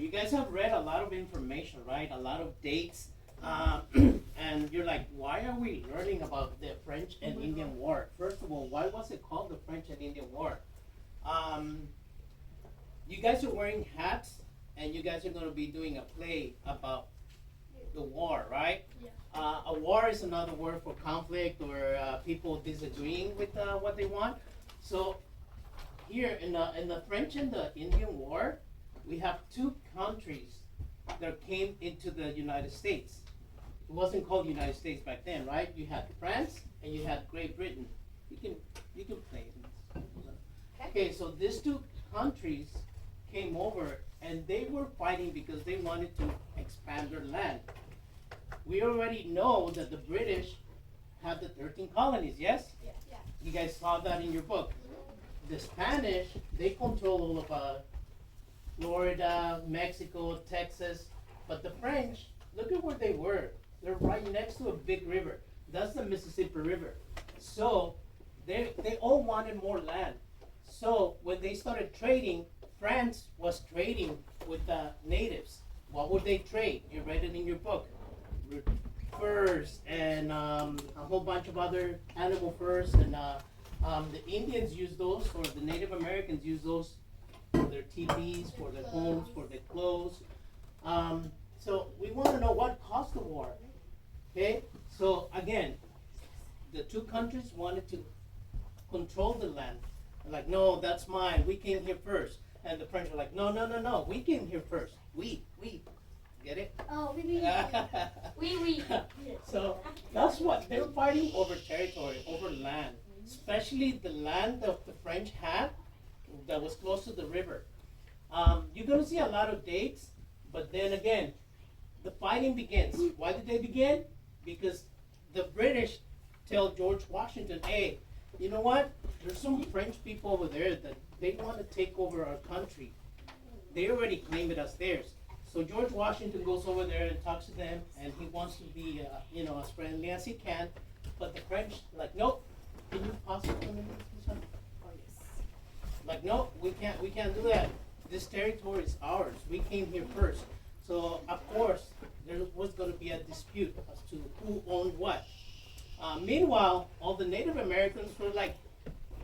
you guys have read a lot of information, right? A lot of dates. And you're like, why are we learning about the French and Indian War? First of all, why was it called the French and Indian War? You guys are wearing hats, and you guys are going to be doing a play about the war, right? Yeah. A war is another word for conflict or people disagreeing with what they want. So here in the French and the Indian War, we have two countries that came into the United States. It wasn't called United States back then, right? You had France and you had Great Britain. You can play it. Okay, so these two countries came over and they were fighting because they wanted to expand their land. We already know that the British had the 13 colonies, yes? Yeah. You guys saw that in your book. The Spanish, they control all of Florida, Mexico, Texas. But the French, look at where they were. They're right next to a big river. That's the Mississippi River. So they all wanted more land. So when they started trading, France was trading with the natives. What would they trade? You read it in your book. Furs and a whole bunch of other animal furs. And the Indians use those, or the Native Americans use those for their teepees, for their homes, for their clothes. So we want to know what caused the war. Okay? So again, the two countries wanted to control the land. They're like, no, that's mine. We came here first. And the French are like, no. We came here first. We. Get it? Oh, we. So that's what they're fighting over territory, over land. Especially the land that the French had that was close to the river. You're going to see a lot of dates, but then again, the fighting begins. Why did they begin? Because the British tell George Washington, hey, you know what? There's some French people over there that they want to take over our country. They already claim it as theirs. So George Washington goes over there and talks to them, and he wants to be, as friendly as he can. But the French, like, nope. Can you possibly come in this one? Oh, yes. Like, no, we can't do that. This territory is ours. We came here first. So, of course, there was going to be a dispute as to who owned what. Meanwhile, all the Native Americans were like,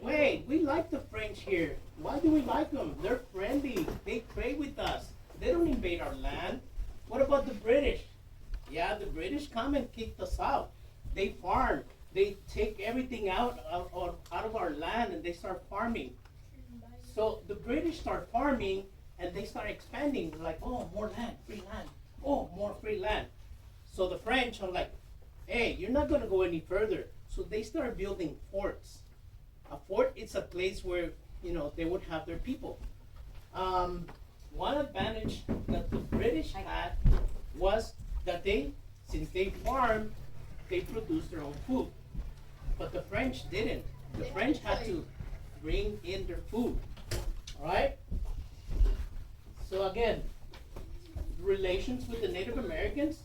wait, we like the French here. Why do we like them? They're friendly. They trade with us. They don't invade our land. What about the British? Yeah, the British come and kick us out. They farm. They take everything out of our land and they start farming. So the British start farming and they start expanding. They're like, oh, more land, free land. Oh, more free land. So the French are like, hey, you're not going to go any further. So they start building forts. A fort is a place where, they would have their people. One advantage that the British had was that since they farmed, they produced their own food. But the French didn't. The French had to bring in their food. All right? So again, relations with the Native Americans,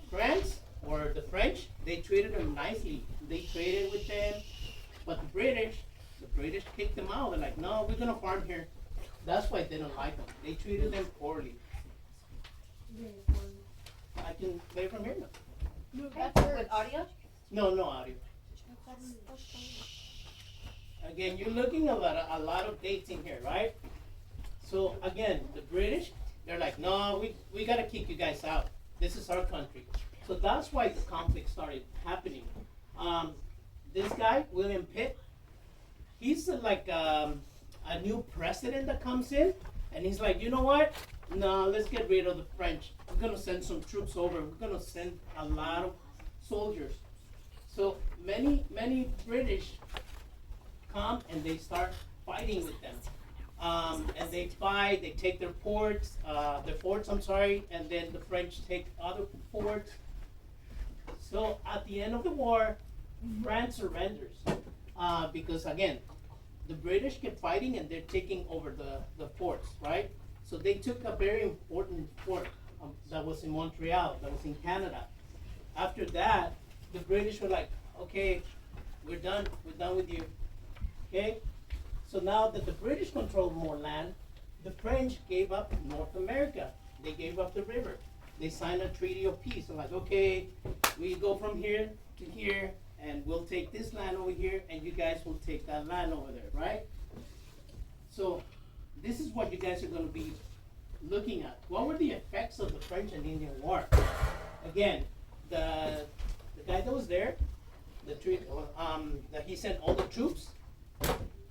France or the French, they treated them nicely. They traded with them. But the British kicked them out. They're like, no, we're going to farm here. That's why they don't like them. They treated them poorly. I can play from here now. That's with audio? No audio. Again, you're looking at a lot of dates in here, right? So again, the British, they're like, no, we gotta kick you guys out. This is our country. So that's why the conflict started happening. This guy, William Pitt, he's like a new president that comes in, and he's like, you know what? No, let's get rid of the French. We're gonna send some troops over. We're gonna send a lot of soldiers. So many British come and they start fighting with them. And they fight, they take their forts, and then the French take other forts. So at the end of the war, France surrenders. Because again, the British kept fighting and they're taking over the forts, right? So they took a very important fort that was in Montreal, that was in Canada. After that, the British were like, okay, we're done with you. Okay? So now that the British controlled more land, the French gave up North America. they gave up the river. They signed a treaty of peace. They're like, okay, we go from here to here, and we'll take this land over here, and you guys will take that land over there, right? So this is what you guys are going to be looking at. What were the effects of the French and Indian War? Again, the guy that was there, that he sent all the troops.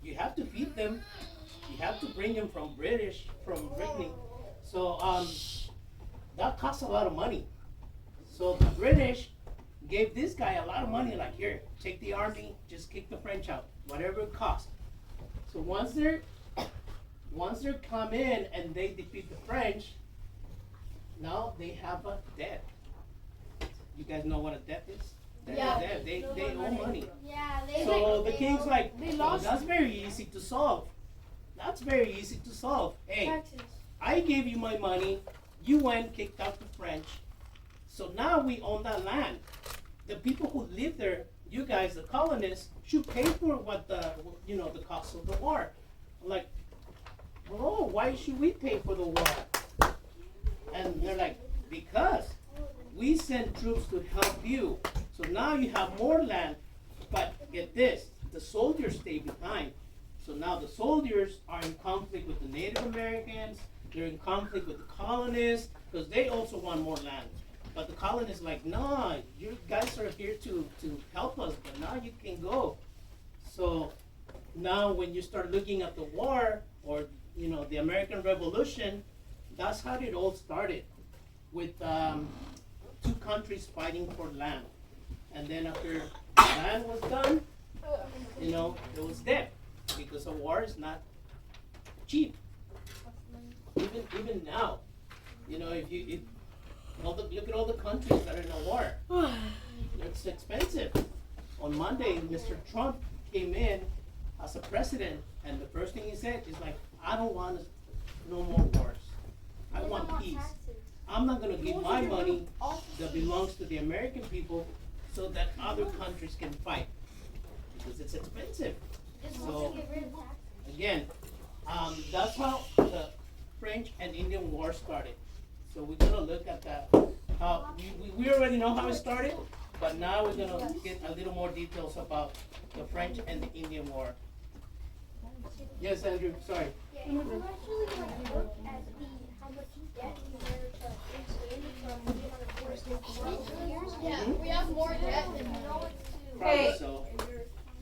You have to feed them. You have to bring them from Brittany. So that costs a lot of money. So the British gave this guy a lot of money, like, here, take the army, just kick the French out, whatever it costs. So once they're come in and they defeat the French, now they have a debt. You guys know what a debt is? They're Yeah. a debt. They owe money. Yeah, So the king's like, oh, that's very easy to solve. That's very easy to solve. Hey, taxes. I gave you my money. You went, kicked out the French. So now we own that land. The people who live there, you guys, the colonists, should pay for what the cost of the war. I'm like, oh, why should we pay for the war? And they're like, because we send troops to help you. So now you have more land. But get this, the soldiers stay behind. So now the soldiers are in conflict with the Native Americans. They're in conflict with the colonists because they also want more land. But the colonists like, nah, you guys are here to help us, but now you can go. So now when you start looking at the war or the American Revolution, that's how it all started, with two countries fighting for land. And then after land was done, there was death, because a war is not cheap. Even now, if look at all the countries that are in a war, it's expensive. On Monday, Mr. Trump came in as a president, and the first thing he said is like, I don't want no more wars. I want peace. I'm not going to give my money that belongs to the American people so that other countries can fight, because it's expensive. So again, that's how the French and Indian War started. So we're going to look at that. We already know how it started, but now we're going to get a little more details about the French and the Indian War. Yes, Andrew, sorry. Yeah, you actually look at how much debt America is in from years. Yeah, we have more debt than Okay. Probably so.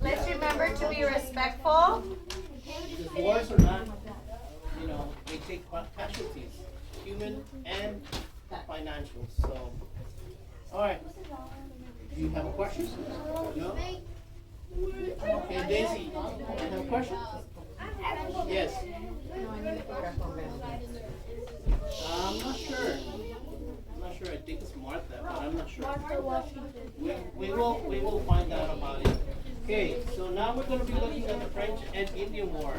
Let's remember to be respectful. Because wars are not, they take casualties, human and financial. So, all right. Do you have a question? No? Okay, Daisy, you have a question? Yes. I'm not sure. I think it's Martha, but I'm not sure. We will find out about it. Okay, so now we're going to be looking at the French and Indian War.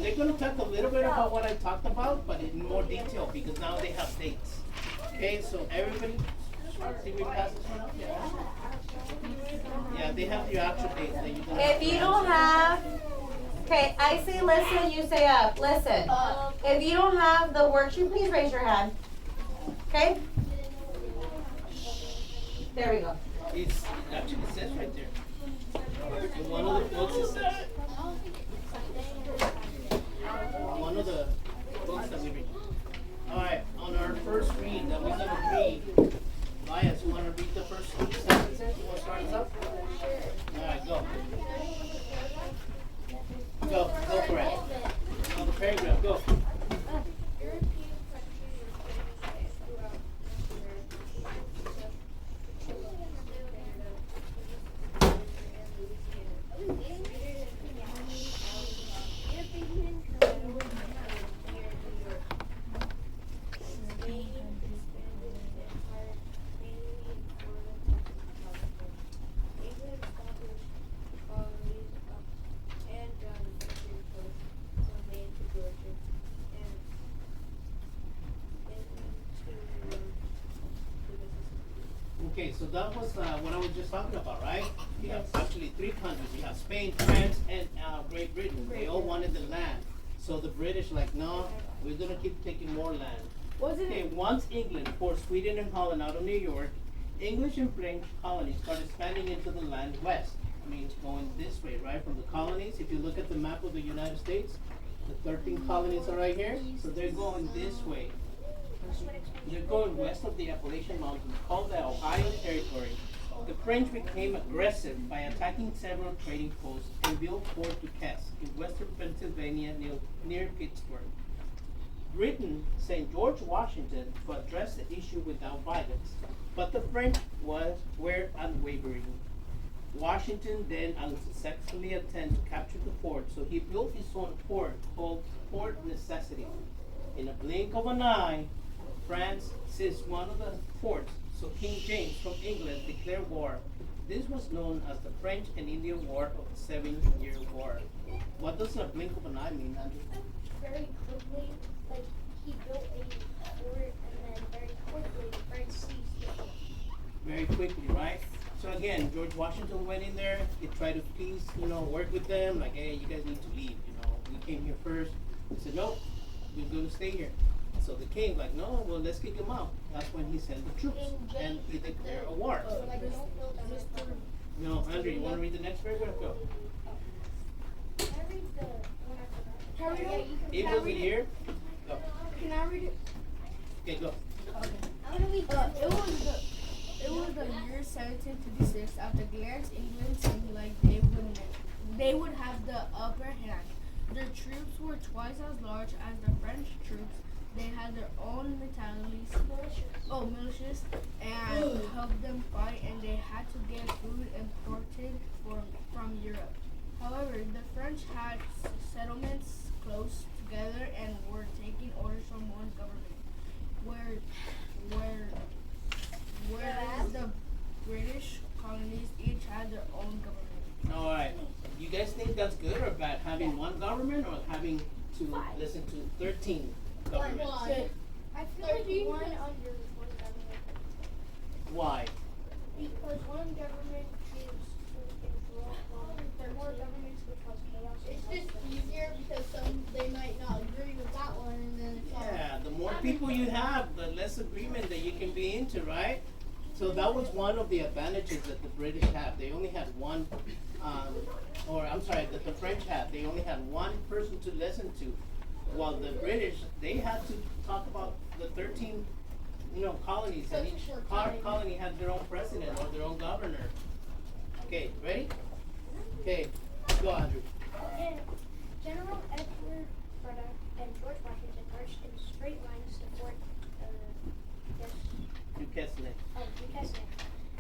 They're going to talk a little bit about what I talked about, but in more detail, because now they have dates. Okay, so everybody, see we pass this one up? Yeah, they have your actual dates that you're going to If you don't have, okay, I say listen, you say up. Listen. If you don't have the worksheet, please raise your hand. Okay? There we go. It actually says right there. In one of the books it says. One of the books that we read. Alright, on our first read that we're going to read, Elias, you want to read the first sentences? You want to start us up? Alright, go. Go for it. On the paragraph, go. Okay, so that was what I was just talking about, right? You have actually three countries. You have Spain, France, and Great Britain. They all wanted the land. So the British like, no, we're going to keep taking more land. Okay, once England forced Sweden and Holland out of New York, English and French colonies started expanding into the land west. I mean, going this way, right? From the colonies, if you look at the map of the United States, the 13 colonies are right here. So they're going this way. They're going west of the Appalachian Mountains, called the Ohio Territory. The French became aggressive by attacking several trading posts and built Fort Duquesne in western Pennsylvania near Pittsburgh. Britain sent George Washington to address the issue without violence, but the French were unwavering. Washington then unsuccessfully attempted to capture the fort, so he built his own fort called Fort Necessity. In a blink of an eye, France seized one of the forts, so King James from England declared war. This was known as the French and Indian War of the 7-Year War. What does a blink of an eye mean, Andrew? Very quickly, like he built a fort and then very quickly the French seized it. Very quickly, right? So again, George Washington went in there. He tried to please, work with them. Like, hey, you guys need to leave. We came here first. He said, nope, we're going to stay here. So the king, like, no, well, let's kick him out. That's when he sent the troops and he declared a war. So like don't build them. No, Andrew, you want to read the next paragraph? Go. Can I read the one after that? Can I read it? It was a year. Go. Can I read it? Okay, go. I'm gonna read It was the year 1756 after Glare's England seemed like they would have the upper hand. Their troops were twice as large as the French troops. They had their own militias, and helped them fight, and they had to get food imported from Europe. However, the French had settlements close together and were taking orders from one government, whereas the British colonies each had their own government. All right. You guys think that's good or bad? Having one government or having to listen to 13 governments? I feel like one under one government. Why? Because one government gives control, more governments would cause chaos. It's just easier because they might not agree with that one, and then it's all. Yeah, the more people you have, the less agreement that you can be into, right? So that was one of the advantages that the British had. They only had one, that the French had. They only had one person to listen to. While the British, they had to talk about the 13, colonies, and each colony had their own president or their own governor. Okay, ready? Okay, go, Andrew. General Edward Braddock and George Washington marched in straight lines to Fort Duquesne. Duquesne.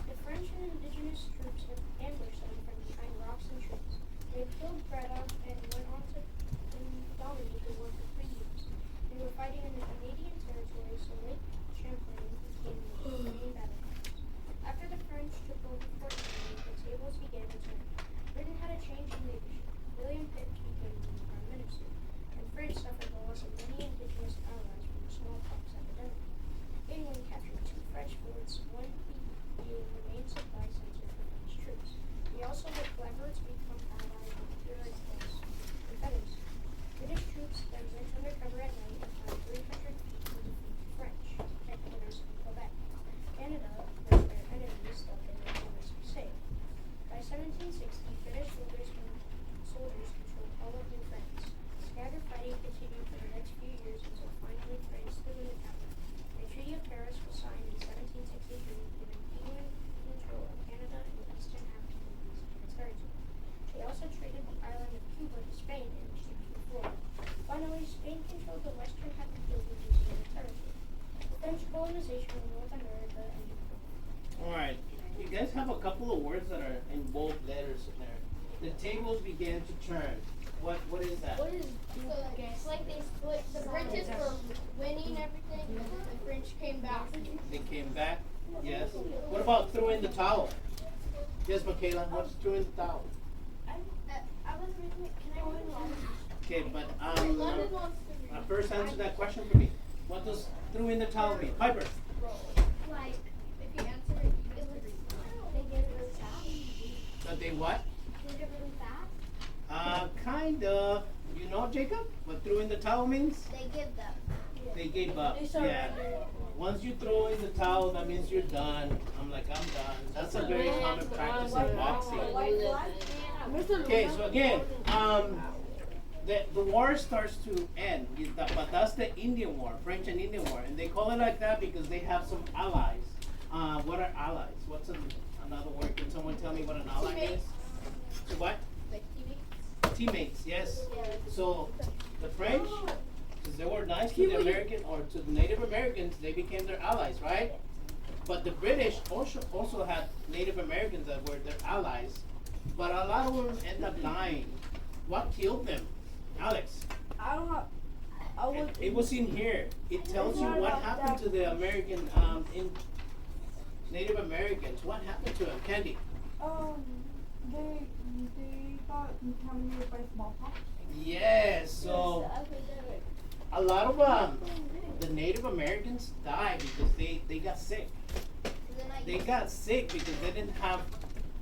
The French and indigenous troops had ambushed them from behind rocks and trees. They killed Braddock and went on to dominate the war for 3 years. They were fighting in the Canadian territory, so Lake Champlain became the main battleground. After the French took over Fort Erie, the tables began to turn. Britain had a change in leadership. William Pitt became the prime minister, and France suffered the loss of many indigenous allies from the smallpox epidemic. England captured 2 French forts, one being the main supply center for French troops. They also were clever to become allies with Puritan's Confederacy. British troops then went undercover at night and found 300 feet to defeat the French headquarters in Quebec. Canada, where their enemies thought they were always safe. By 1760, British soldiers controlled all of New France. Scattered fighting continued for the next few years until finally France stood in the capital. The Treaty of Paris was signed in 1763, giving England control of Canada and the eastern half of Louisiana territory. They also traded the island of Cuba to Spain in exchange for Florida. Finally, Spain controlled the western half of the Louisiana territory. The French colonization of North America ended. All right. You guys have a couple of words that are in bold letters in there. The tables began to turn. What is that? What is it's like they split. The British were winning everything, and the French came back. They came back? Yes. What about throw in the towel? Yes, Michaela, what's throw in the towel? I was reading it. Can I read it? Okay, but London wants to read. first answer that question for me. What does throw in the towel mean? Piper. Like, If you answer it, you it get was, the they get really fast. That they what? They get really fast. Kind of. You know, Jacob? What throw in the towel means? They give them. Yeah. They gave up. They Yeah. surrendered. Once you throw in the towel, that means you're done. I'm like, I'm done. That's a very common practice in boxing. Okay, so again, the war starts to end, but that's the Indian War, French and Indian War, and they call it like that because they have some allies. What are allies? What's another word? Can someone tell me what an ally is? So what? Like TV. Teammates, yes. Yeah. So the French, because they were nice to the American or to the Native Americans, they became their allies, right? But the British also had Native Americans that were their allies, but a lot of them end up dying. What killed them? Alex, I don't have. I was. it was in here. It tells you what happened to the American, in Native Americans. What happened to them? Candy? They got contaminated by smallpox. Yes, so a lot of the Native Americans died because they got sick. They got sick because they didn't have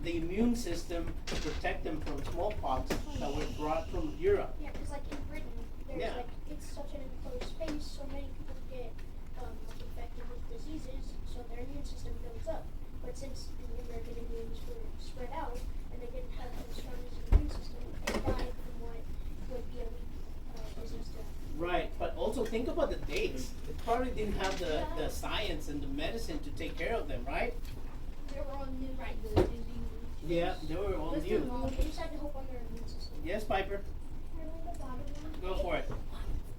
the immune system to protect them from smallpox that were brought from Europe. Yeah, because like in Britain, there's Yeah. like it's such an enclosed space, so many people get like infected with diseases, so their immune system builds up. But since the American Indians were spread out and they didn't have as strong as an immune system, they died from what would be a weak disease to them. Right, but also think about the dates. They probably didn't have the science and the medicine to take care of them, right? They were all new, right? The diseases. Yeah, they were all new. They just had to hope on their immune system. Yes, Piper, go for it.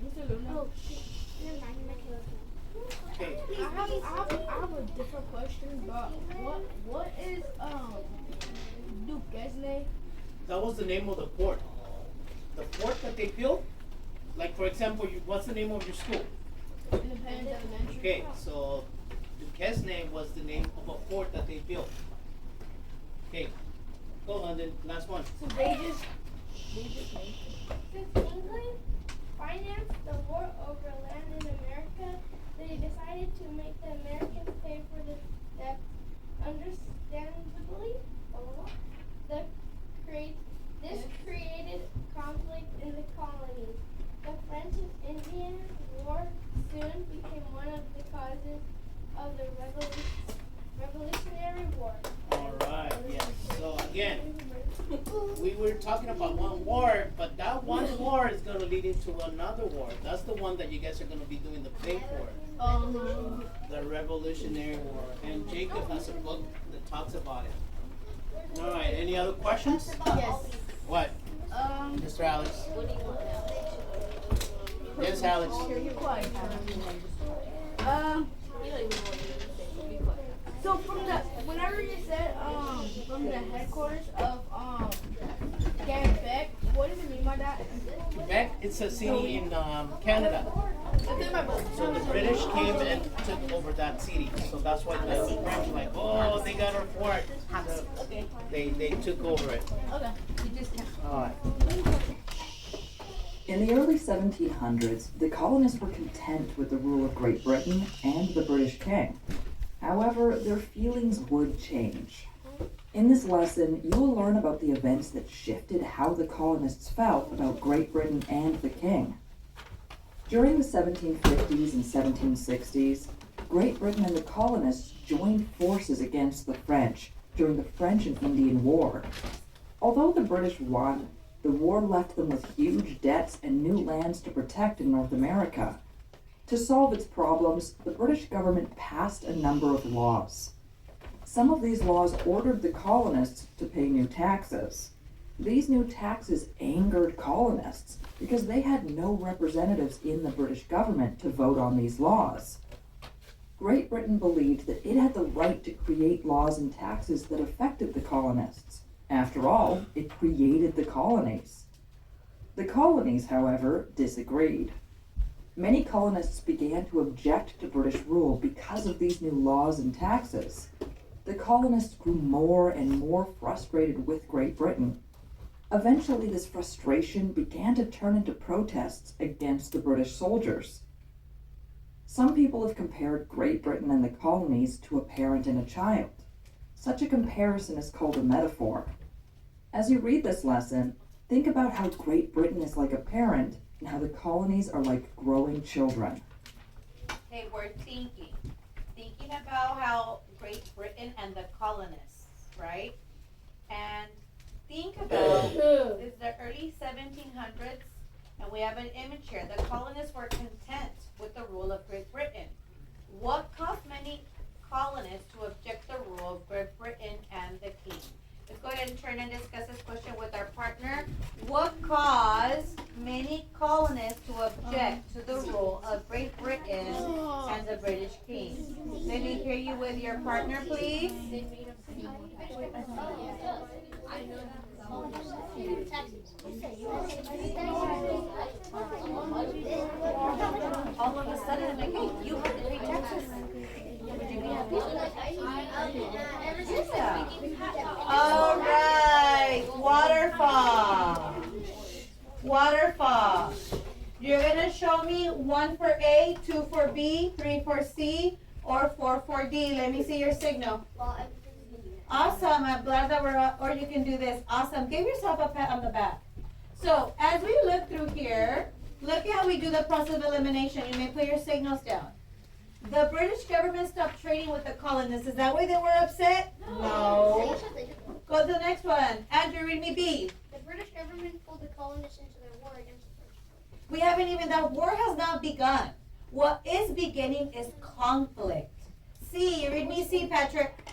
Mr. Luna. Oh, shit. Never mind, you might kill us now. Okay, I have a different question, but what is Duquesne? that was the name of the fort. The fort that they built, like for example, what's the name of your school? Independence Elementary. Okay, so Duquesne was the name of a fort that they built. Okay, go London, last one. So they just made Since England financed the war over land in America, they decided to make the Americans pay for the debt. Understandably, this created conflict in the colonies. The French and Indian War soon became one of the causes of the Revolutionary War. Alright, yes, so again, we were talking about one war, but that one war is gonna lead into another war. That's the one that you guys are gonna be doing the play for. The Revolutionary War, and Jacob has a book that talks about it. Alright, any other questions? Yes. What, Mr. Alex? Yes, Alex? You're quiet. So from the whenever you said from the headquarters of Quebec, what does it mean by that? Quebec, it's a city in Canada. It's in my book. So the British came and took over that city. So that's why the French were like, oh, they got our fort. So Okay. they took over it. Okay. You just can't. Alright. In the early 1700s, the colonists were content with the rule of Great Britain and the British king. However, their feelings would change. In this lesson, you will learn about the events that shifted how the colonists felt about Great Britain and the king. During the 1750s and 1760s, Great Britain and the colonists joined forces against the French during the French and Indian War. Although the British won, the war left them with huge debts and new lands to protect in North America. To solve its problems, the British government passed a number of laws. Some of these laws ordered the colonists to pay new taxes. These new taxes angered colonists because they had no representatives in the British government to vote on these laws. Great Britain believed that it had the right to create laws and taxes that affected the colonists. After all, it created the colonies. The colonies, however, disagreed. Many colonists began to object to British rule because of these new laws and taxes. The colonists grew more and more frustrated with Great Britain. Eventually, this frustration began to turn into protests against the British soldiers. Some people have compared Great Britain and the colonies to a parent and a child. Such a comparison is called a metaphor. As you read this lesson, think about how Great Britain is like a parent and how the colonies are like growing children. we're thinking about how Great Britain and the colonists, right? And think about it's the early 1700s, and we have an image here. The colonists were content with the rule of Great Britain. What caused many colonists to object the rule of Great Britain and the king? Let's go ahead and turn and discuss this question with our partner. What caused many colonists to object to the rule of Great Britain and the British king? Let me hear you with your partner, please. All of a sudden, like, hey, you have to pay taxes. Would you be happy? Yeah. All right, waterfall. Waterfall. You're gonna show me 1 for A, 2 for B, 3 for C, or 4 for D. Let me see your signal. Awesome. I'm glad that or you can do this. Awesome. Give yourself a pat on the back. So as we look through here, look at how we do the process of elimination. You may put your signals down. The British government stopped trading with the colonists. Is that why they were upset? No. Go to the next one. Andrew, read me B. The British government pulled the colonists into their war against the French. We haven't even, that war has not begun. What is beginning is conflict. C, read me C, Patrick.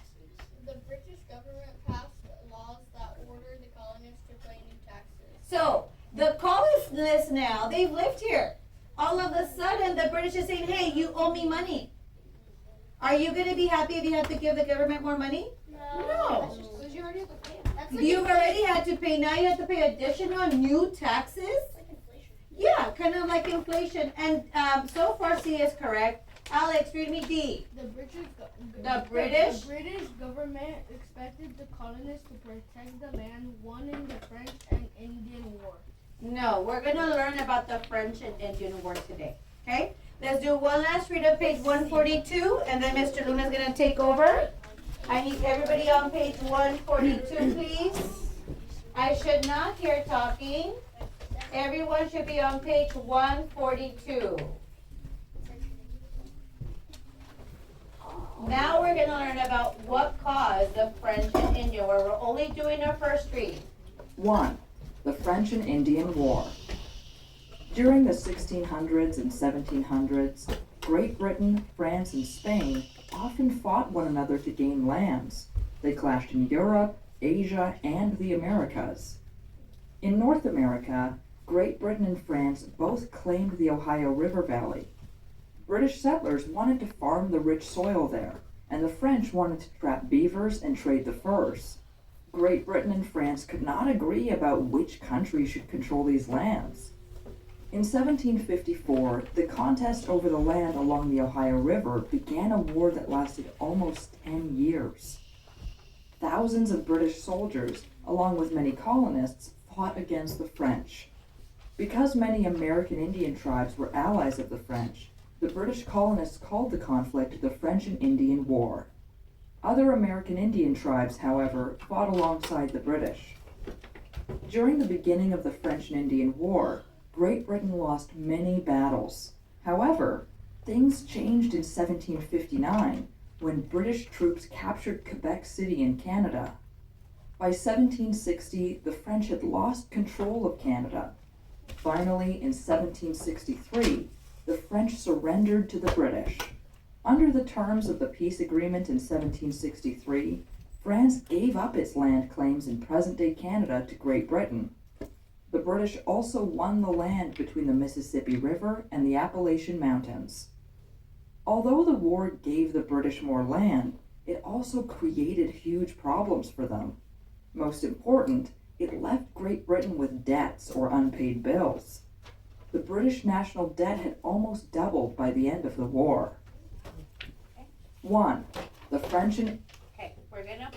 The British government passed laws that ordered the colonists to pay new taxes. So, the colonists now, they've lived here. All of a sudden, the British is saying, hey, you owe me money. Are you going to be happy if you have to give the government more money? No. Because you already have to pay them. That's like You've already had to pay, now you have to pay additional new taxes? like inflation. Yeah, kind of like inflation. And so far, C is correct. Alex, read me D. The British government expected the colonists to protect the land won in the French and Indian War. No, we're going to learn about the French and Indian War today. Okay? Let's do one last read of page 142, and then Mr. Luna is going to take over. I need everybody on page 142, please. I should not hear talking. Everyone should be on page 142. Now we're going to learn about what caused the French and Indian War. We're only doing our first read. 1. The French and Indian War. During the 1600s and 1700s, Great Britain, France, and Spain often fought one another to gain lands. They clashed in Europe, Asia, and the Americas. In North America, Great Britain and France both claimed the Ohio River Valley. British settlers wanted to farm the rich soil there, and the French wanted to trap beavers and trade the furs. Great Britain and France could not agree about which country should control these lands. In 1754, the contest over the land along the Ohio River began a war that lasted almost 10 years. Thousands of British soldiers, along with many colonists, fought against the French. Because many American Indian tribes were allies of the French, the British colonists called the conflict the French and Indian War. Other American Indian tribes, however, fought alongside the British. During the beginning of the French and Indian War, Great Britain lost many battles. However, things changed in 1759 when British troops captured Quebec City in Canada. By 1760, the French had lost control of Canada. Finally, in 1763, the French surrendered to the British. Under the terms of the peace agreement in 1763, France gave up its land claims in present-day Canada to Great Britain. The British also won the land between the Mississippi River and the Appalachian Mountains. Although the war gave the British more land, it also created huge problems for them. Most important, it left Great Britain with debts or unpaid bills. The British national debt had almost doubled by the end of the war. 1. The French and Okay, we're going to